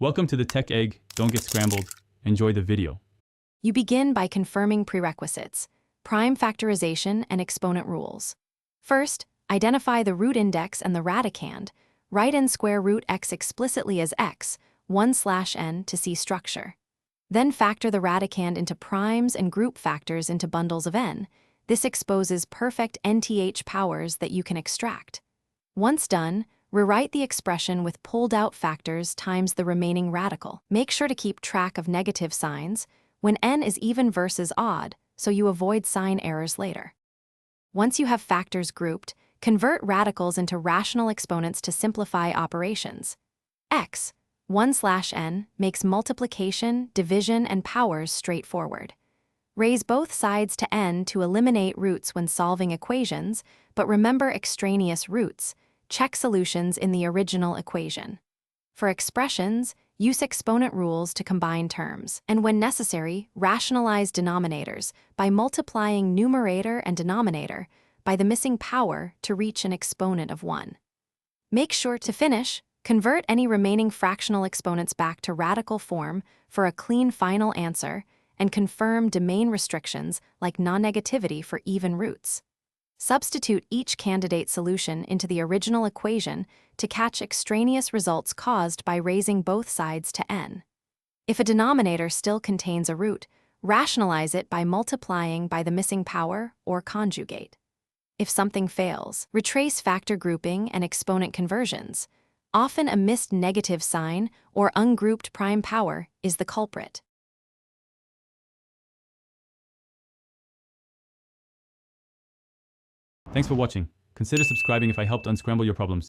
Welcome to the Tech Egg. Don't get scrambled. Enjoy the video. You begin by confirming prerequisites, prime factorization and exponent rules. First, identify the root index and the radicand. Write in square root x explicitly as x, 1/n to see structure. Then factor the radicand into primes and group factors into bundles of n. This exposes perfect nth powers that you can extract. Once done, rewrite the expression with pulled-out factors times the remaining radical. Make sure to keep track of negative signs when n is even versus odd, so you avoid sign errors later. Once you have factors grouped, convert radicals into rational exponents to simplify operations. X, 1/n, makes multiplication, division, and powers straightforward. Raise both sides to n to eliminate roots when solving equations, but remember extraneous roots. Check solutions in the original equation. For expressions, use exponent rules to combine terms, and when necessary, rationalize denominators by multiplying numerator and denominator by the missing power to reach an exponent of 1. Make sure to finish, convert any remaining fractional exponents back to radical form for a clean final answer, and confirm domain restrictions like non-negativity for even roots. Substitute each candidate solution into the original equation to catch extraneous results caused by raising both sides to n. If a denominator still contains a root, rationalize it by multiplying by the missing power or conjugate. If something fails, retrace factor grouping and exponent conversions. Often a missed negative sign or ungrouped prime power is the culprit. Thanks for watching. Consider subscribing if I helped unscramble your problems.